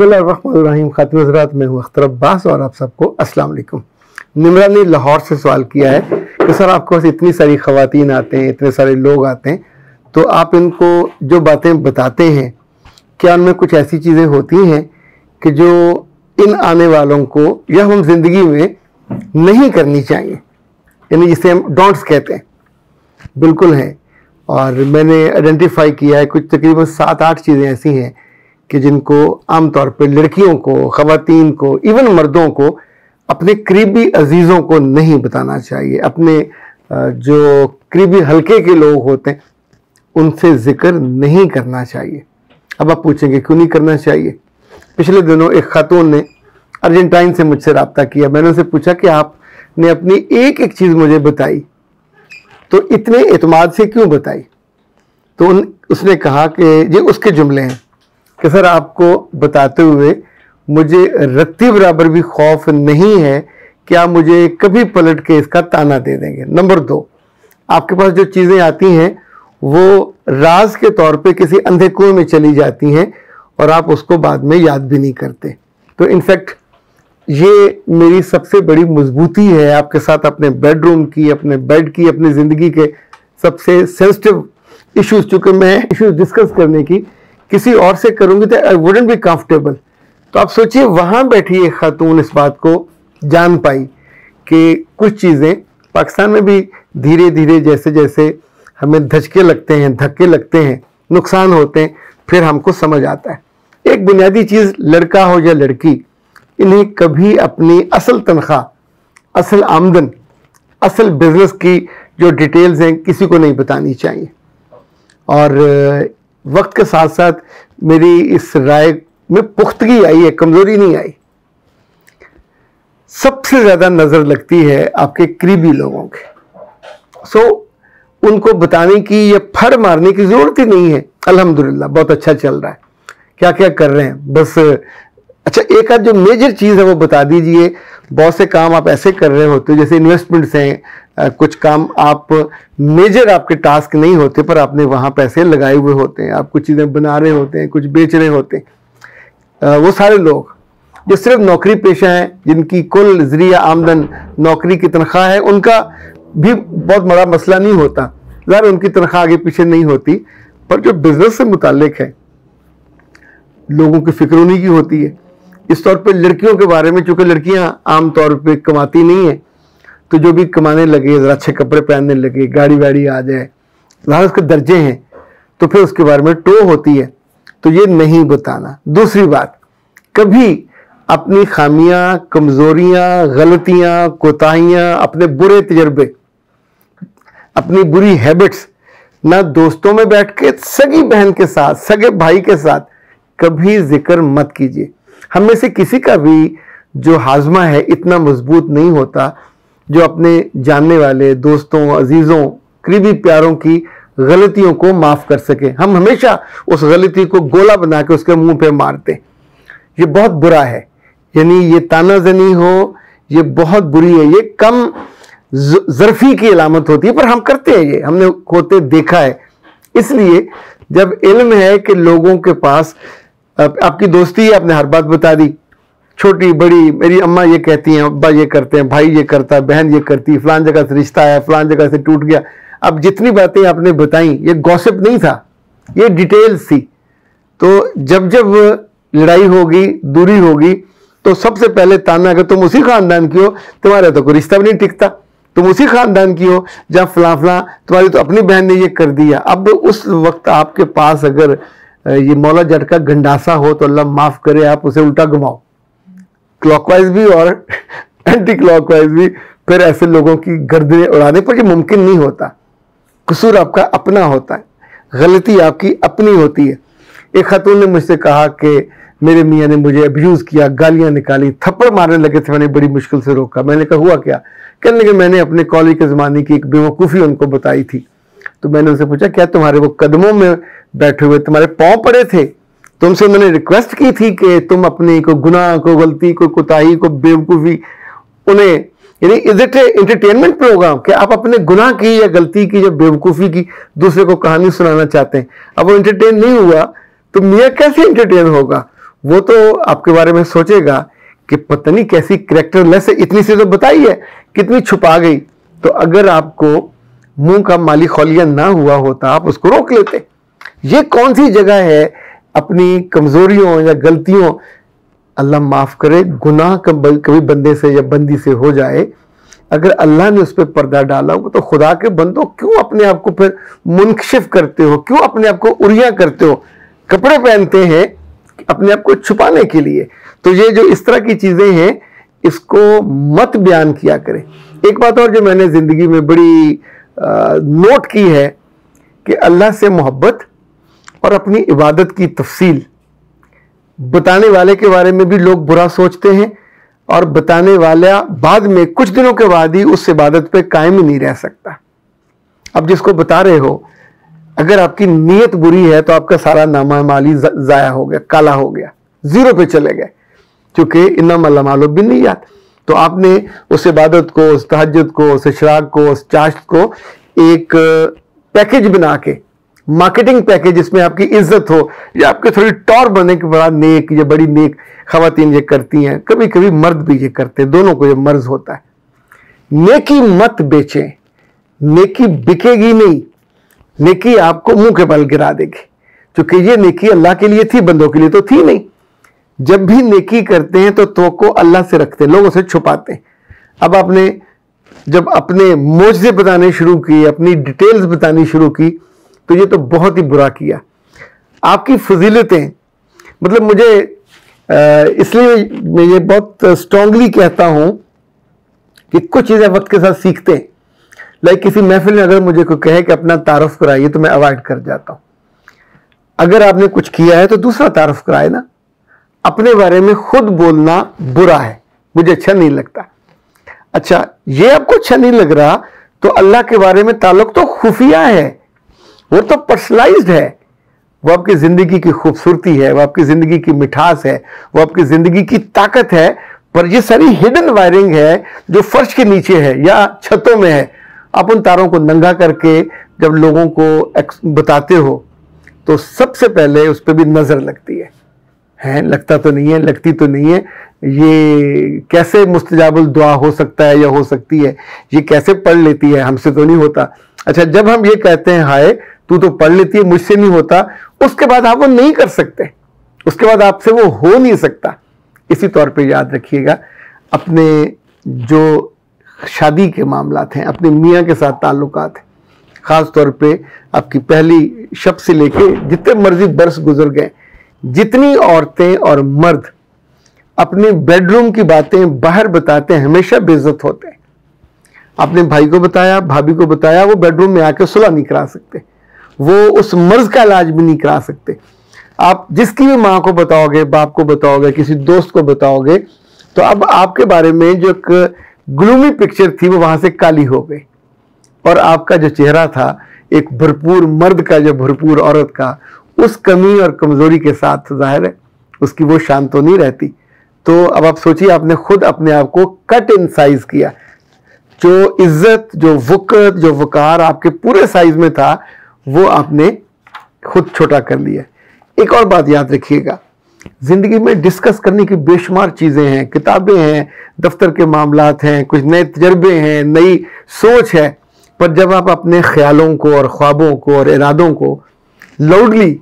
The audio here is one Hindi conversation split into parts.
बिस्मिल्लाहिर्रहमानिर्रहीम। खातिन हज़रात, मैं हूँ अख्तर अब्बास और आप सबको अस्सलाम वालेकुम। निमरा ने लाहौर से सवाल किया है कि सर आपके पास इतनी सारी ख़वातीन आते हैं, इतने सारे लोग आते हैं, तो आप इनको जो बातें बताते हैं क्या उनमें कुछ ऐसी चीज़ें होती हैं कि जो इन आने वालों को या हम ज़िंदगी में नहीं करनी चाहिए, यानी जिसे हम डोंट्स कहते हैं? बिल्कुल है, और मैंने आइडेंटिफाई किया है कुछ तकरीबन 7-8 चीज़ें ऐसी हैं कि जिनको आमतौर पे लड़कियों को, ख़वातीन को, इवन मर्दों को अपने करीबी अजीज़ों को नहीं बताना चाहिए। अपने जो करीबी हल्के के लोग होते हैं उनसे ज़िक्र नहीं करना चाहिए। अब आप पूछेंगे क्यों नहीं करना चाहिए? पिछले दिनों एक खातून ने अर्जेंटाइन से मुझसे रब्ता किया। मैंने उनसे पूछा कि आपने अपनी एक एक चीज़ मुझे बताई, तो इतने एतमाद से क्यों बताई? तो उसने कहा कि ये उसके जुमले हैं कि सर आपको बताते हुए मुझे रत्ती बराबर भी खौफ नहीं है कि आप मुझे कभी पलट के इसका ताना दे देंगे। नंबर 2, आपके पास जो चीज़ें आती हैं वो राज के तौर पे किसी अंधे कुएं में चली जाती हैं और आप उसको बाद में याद भी नहीं करते। तो इनफैक्ट ये मेरी सबसे बड़ी मजबूती है आपके साथ अपने बेडरूम की, अपने बेड की, अपनी ज़िंदगी के सबसे सेंसिटिव इश्यूज, चूँकि मैं इश्यूज डिस्कस करने की किसी और से करूँगी तो आई वुडंट बी कंफर्टेबल। तो आप सोचिए वहाँ बैठी एक खातून इस बात को जान पाई कि कुछ चीज़ें पाकिस्तान में भी धीरे धीरे जैसे जैसे हमें धचके लगते हैं, धक्के लगते हैं, नुकसान होते हैं, फिर हमको समझ आता है। एक बुनियादी चीज़, लड़का हो या लड़की, इन्हें कभी अपनी असल तनख्वाह, असल आमदन, असल बिजनेस की जो डिटेल्स हैं किसी को नहीं बतानी चाहिए। और वक्त के साथ साथ मेरी इस राय में पुख्तगी आई है, कमज़ोरी नहीं आई। सबसे ज़्यादा नज़र लगती है आपके करीबी लोगों के। उनको बताने की या फर मारने की ज़रूरत ही नहीं है। अल्हम्दुलिल्लाह बहुत अच्छा चल रहा है, क्या क्या कर रहे हैं, बस अच्छा एक आध जो मेजर चीज़ है वो बता दीजिए। बहुत से काम आप ऐसे कर रहे होते हो जैसे इन्वेस्टमेंट्स हैं, कुछ काम आप मेजर आपके टास्क नहीं होते पर आपने वहाँ पैसे लगाए हुए होते हैं, आप कुछ चीज़ें बना रहे होते हैं, कुछ बेच रहे होते हैं। वो सारे लोग जो सिर्फ नौकरी पेशा हैं, जिनकी कुल ज़रिया आमदन नौकरी की तनख्वाह है, उनका भी बहुत बड़ा मसला नहीं होता। ज़ाहिर उनकी तनख्वाह आगे पीछे नहीं होती, पर जो बिजनेस से मुताल्लिक है लोगों की फिक्र उन्हीं की होती है। इस तौर पे लड़कियों के बारे में, चूँकि लड़कियां आम तौर पे कमाती नहीं है, तो जो भी कमाने लगे, ज़रा अच्छे कपड़े पहनने लगे, गाड़ी वाड़ी आ जाए, ज़्यादा उसके दर्जे हैं, तो फिर उसके बारे में टो होती है, तो ये नहीं बताना। दूसरी बात, कभी अपनी खामियां, कमज़ोरियां, गलतियां, कोताहियां, अपने बुरे तजर्बे, अपनी बुरी हैबिट्स ना दोस्तों में बैठ के, सगी बहन के साथ, सगे भाई के साथ कभी जिक्र मत कीजिए। हम में से किसी का भी जो हाजमा है इतना मजबूत नहीं होता जो अपने जानने वाले दोस्तों, अजीज़ों, करीबी प्यारों की गलतियों को माफ़ कर सके। हम हमेशा उस गलती को गोला बना के उसके मुंह पे मारते, ये बहुत बुरा है। यानी ये तानाजनी हो, ये बहुत बुरी है, ये कम ज़र्फ़ी की अलामत होती है, पर हम करते हैं, ये हमने होते देखा है। इसलिए जब इल्म है कि लोगों के पास आपकी दोस्ती है, आपने हर बात बता दी, छोटी बड़ी, मेरी अम्मा ये कहती हैं, अब्बा ये करते हैं, भाई ये करता है, बहन ये करती है, फलान जगह से रिश्ता आया, फलान जगह से टूट गया। अब जितनी बातें आपने बताई ये गॉसिप नहीं था, ये डिटेल्स थी। तो जब जब लड़ाई होगी, दूरी होगी, तो सबसे पहले ताना कि तुम उसी खानदान की हो, तुम्हारा तो कोई रिश्ता भी नहीं टिकता, तुम उसी खानदान की हो जहाँ फलां फलां, तुम्हारी तो अपनी बहन ने ये कर दिया। अब उस वक्त आपके पास अगर ये मौला जट का गंडासा हो तो अल्लाह माफ़ करे आप उसे उल्टा घुमाओ, क्लॉकवाइज भी और एंटी क्लॉकवाइज भी, फिर ऐसे लोगों की गर्दनें उड़ाने पर ये मुमकिन नहीं होता। कसूर आपका अपना होता है, गलती आपकी अपनी होती है। एक खातून ने मुझसे कहा कि मेरे मियाँ ने मुझे अब्यूज़ किया, गालियाँ निकाली, थप्पड़ मारने लगे थे, मैंने बड़ी मुश्किल से रोका। मैंने कहा हुआ क्या? कहने लगे मैंने अपने कॉलेज के ज़माने की एक बेवकूफ़ी उनको बताई थी। तो मैंने उनसे पूछा क्या तुम्हारे वो कदमों में बैठे हुए तुम्हारे पाँव पड़े थे? तुमसे उन्होंने रिक्वेस्ट की थी कि तुम अपनी को गुनाह, को गलती, को कोताही, को बेवकूफ़ी उन्हें, यानी is it a entertainment program कि आप अपने गुनाह की या गलती की या बेवकूफ़ी की दूसरे को कहानी सुनाना चाहते हैं? अब वो एंटरटेन नहीं हुआ तो मियाँ कैसे एंटरटेन होगा? वो तो आपके बारे में सोचेगा कि पता नहीं कैसी कैरेक्टरलेस है, इतनी सी तो बताई है, कितनी छुपा गई। तो अगर आपको मुंह का माली खौलिया ना हुआ होता, आप उसको रोक लेते। ये कौन सी जगह है अपनी कमजोरियों या गलतियों, अल्लाह माफ करे, गुनाह कभी बंदे से या बंदी से हो जाए, अगर अल्लाह ने उस पर पर्दा डाला हो, तो खुदा के बंदो क्यों अपने आप को फिर मुनकशिफ करते हो, क्यों अपने आप को उरिया करते हो, कपड़े पहनते हैं अपने आप को छुपाने के लिए। तो ये जो इस तरह की चीजें हैं, इसको मत बयान किया करें। एक बात और जो मैंने जिंदगी में बड़ी नोट की है कि अल्लाह से मोहब्बत और अपनी इबादत की तफसील, बताने वाले के बारे में भी लोग बुरा सोचते हैं, और बताने वाला बाद में कुछ दिनों के बाद ही उस इबादत पे कायम ही नहीं रह सकता। अब जिसको बता रहे हो, अगर आपकी नीयत बुरी है तो आपका सारा नामा माली जाया हो गया, काला हो गया, जीरो पे चले गए, क्योंकि इन्नमल अमालु बिन्नियात। तो आपने उस इबादत को, उस तहज्जुद को, उस इशराक को, उस चाश्त को एक पैकेज बना के, मार्केटिंग पैकेज, जिसमें आपकी इज्जत हो या आपके थोड़ी टौर बने कि बड़ा नेक, ये बड़ी नेक खवातीन ये करती हैं, कभी कभी मर्द भी ये करते हैं, दोनों को ये मर्ज होता है। नेकी मत बेचें, नेकी बिकेगी नहीं, नेकी आपको मुंह के बल गिरा देगी, क्योंकि ये नेकी अल्लाह के लिए थी, बंदों के लिए तो थी नहीं। जब भी नेकी करते हैं तो को अल्लाह से रखते हैं, लोगों से छुपाते हैं। अब आपने जब अपने मोजज़े बताने शुरू किए, अपनी डिटेल्स बतानी शुरू की, तो ये तो बहुत ही बुरा किया। आपकी फजीलतें, मतलब मुझे इसलिए मैं ये बहुत स्ट्रांगली कहता हूं कि कुछ चीजें वक्त के साथ सीखते हैं। लाइक किसी महफिल में अगर मुझे कोई कहे कि अपना तारुफ कराइए, तो मैं अवॉइड कर जाता हूं। अगर आपने कुछ किया है तो दूसरा तारुफ कराए ना। अपने बारे में खुद बोलना बुरा है, मुझे अच्छा नहीं लगता। अच्छा, ये आपको अच्छा नहीं लग रहा, तो अल्लाह के बारे में ताल्लुक तो खुफिया है, वो तो पर्सनलाइज्ड है, वो आपकी जिंदगी की खूबसूरती है, वो आपकी जिंदगी की मिठास है, वो आपकी जिंदगी की ताकत है। पर ये सारी हिडन वायरिंग है जो फर्श के नीचे है या छतों में है। आप उन तारों को नंगा करके जब लोगों को बताते हो, तो सबसे पहले उस पर भी नजर लगती है लगता तो नहीं है, लगती तो नहीं है। ये कैसे मुस्तजाबुल दुआ हो सकता है या हो सकती है, ये कैसे पढ़ लेती है, हमसे तो नहीं होता। अच्छा, जब हम ये कहते हैं हाय तू तो पढ़ लेती है, मुझसे नहीं होता, उसके बाद आप वो नहीं कर सकते, उसके बाद आपसे वो हो नहीं सकता। इसी तौर पे याद रखिएगा, अपने जो शादी के मामलात हैं, अपने मियाँ के साथ ताल्लुकात हैं, ख़ास तौर पे आपकी पहली शब से लेके जितने मर्जी बरस गुजर गए, जितनी औरतें और मर्द अपने बेडरूम की बातें बाहर बताते हैं, हमेशा बेइज्जत होते हैं। आपने भाई को बताया, भाभी को बताया, वो बेडरूम में आके सुलह नहीं करा सकते, वो उस मर्ज का इलाज भी नहीं करा सकते। आप जिसकी भी माँ को बताओगे, बाप को बताओगे, किसी दोस्त को बताओगे, तो अब आपके बारे में जो एक ग्लूमी पिक्चर थी वो वहां से काली हो गई, और आपका जो चेहरा था एक भरपूर मर्द का, जो भरपूर औरत का, उस कमी और कमजोरी के साथ जाहिर है उसकी वो शान तो नहीं रहती। तो अब आप सोचिए, आपने खुद अपने आप को कट इन साइज किया। जो इज्जत, जो वक़्त, जो वकार आपके पूरे साइज में था, वो आपने खुद छोटा कर लिया। एक और बात याद रखिएगा, जिंदगी में डिस्कस करने की बेशुमार चीजें हैं, किताबें हैं, दफ्तर के मामलात हैं, कुछ नए तजर्बे हैं, नई सोच है, पर जब आप अपने ख्यालों को और ख्वाबों को और इरादों को लाउडली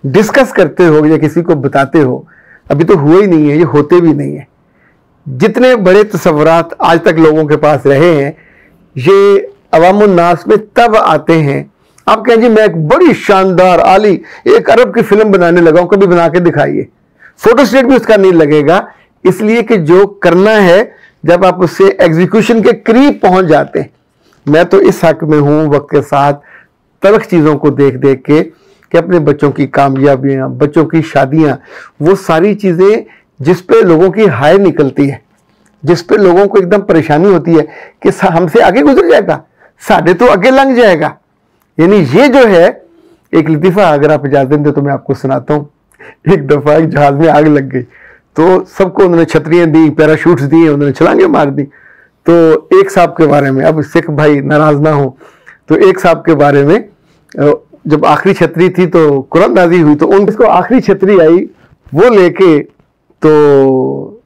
डिस्कस करते हो या किसी को बताते हो, अभी तो हुए ही नहीं है, ये होते भी नहीं है। जितने बड़े तसव्वुरात आज तक लोगों के पास रहे हैं, ये अवामुन नास में तब आते हैं। आप कहें जी मैं एक बड़ी शानदार आली एक अरब की फिल्म बनाने लगा हूं, कभी बना के दिखाइए, फोटोस्टेट भी उसका नहीं लगेगा। इसलिए कि जो करना है, जब आप उससे एग्जीक्यूशन के करीब पहुंच जाते हैं। मैं तो इस हक में हूं वक्त के साथ तलख चीजों को देख देख के कि अपने बच्चों की कामयाबियां, बच्चों की शादियां, वो सारी चीजें जिस पे लोगों की हाय निकलती है, जिस पे लोगों को एकदम परेशानी होती है कि हमसे आगे गुजर जाएगा, साढ़े तो आगे लंघ जाएगा। यानी ये जो है एक लतीफ़ा, अगर आप इजाज़त दें तो मैं आपको सुनाता हूँ। एक दफ़ा एक जहाज में आग लग गई, तो सबको उन्होंने छतरियाँ दी, पैराशूट्स दिए, उन्होंने छलांगे मार दी। तो एक साहब के बारे में, अब सिख भाई नाराज ना हो, तो एक साहब के बारे में जब आखिरी छतरी थी तो कुरान नाज़िल हुई, तो उनको आखिरी छतरी आई, वो लेके तो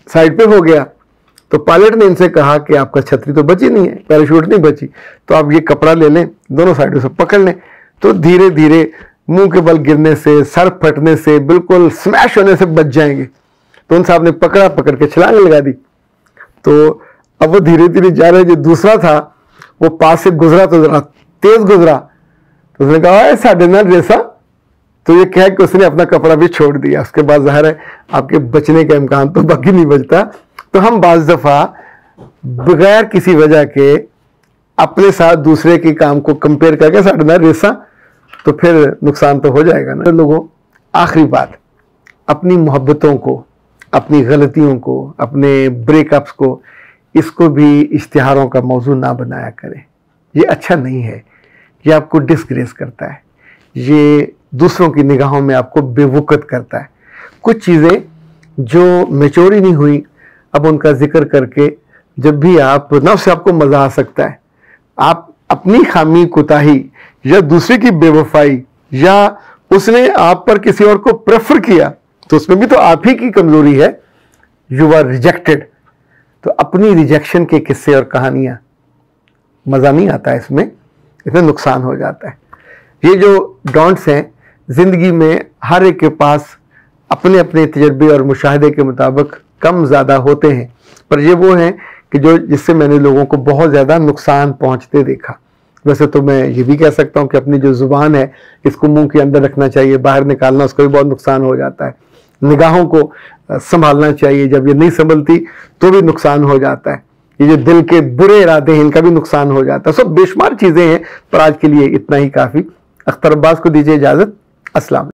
साइड पे हो गया। तो पायलट ने इनसे कहा कि आपका छतरी तो बची नहीं है, पैराशूट नहीं बची, तो आप ये कपड़ा ले लें, दोनों साइडों से पकड़ लें। तो धीरे धीरे मुंह के बल गिरने से, सर फटने से, बिल्कुल स्मैश होने से बच जाएंगे। तो उन साहब ने पकड़ के छलांग लगा दी। तो अब वो धीरे धीरे जा रहे, जो दूसरा था वो पास से गुजरा तो जरा तेज गुजरा, तो उसने कहा साढ़े ना रेसा, तो ये कह के उसने अपना कपड़ा भी छोड़ दिया। उसके बाद जाहिर है आपके बचने का इम्कान तो बाकी नहीं बचता। तो हम बाज दफा बगैर किसी वजह के अपने साथ दूसरे के काम को कंपेयर करके साढ़े ना रेसा, तो फिर नुकसान तो हो जाएगा ना। लोगों, आखिरी बात, अपनी मोहब्बतों को, अपनी गलतियों को, अपने ब्रेकअप्स को, इसको भी इश्तिहारों का मौजू ना बनाया करें। ये अच्छा नहीं है, ये आपको डिस्ग्रेस करता है, ये दूसरों की निगाहों में आपको बेवकूफ़ करता है। कुछ चीज़ें जो मैच्योर ही नहीं हुई, अब उनका जिक्र करके जब भी आप ना, उससे आपको मज़ा आ सकता है। आप अपनी खामी, कोताही या दूसरे की बेवफाई या उसने आप पर किसी और को प्रेफर किया, तो उसमें भी तो आप ही की कमजोरी है। You are rejected. तो अपनी रिजेक्शन के किस्से और कहानियां, मज़ा नहीं आता इसमें नुकसान हो जाता है। ये जो डॉन्ट्स हैं ज़िंदगी में, हर एक के पास अपने अपने तजर्बे और मुशाहदे के मुताबिक कम ज़्यादा होते हैं, पर ये वो हैं कि जिससे मैंने लोगों को बहुत ज़्यादा नुकसान पहुंचते देखा। वैसे तो मैं ये भी कह सकता हूँ कि अपनी जो ज़ुबान है इसको मुंह के अंदर रखना चाहिए, बाहर निकालना उसका भी बहुत नुकसान हो जाता है। निगाहों को संभालना चाहिए, जब ये नहीं संभलती तो भी नुकसान हो जाता है। ये जो दिल के बुरे इरादे हैं इनका भी नुकसान हो जाता है। सब बेशुमार चीज़ें हैं, पर आज के लिए इतना ही काफ़ी। अख्तर अब्बास को दीजिए इजाज़त। अस्सलाम।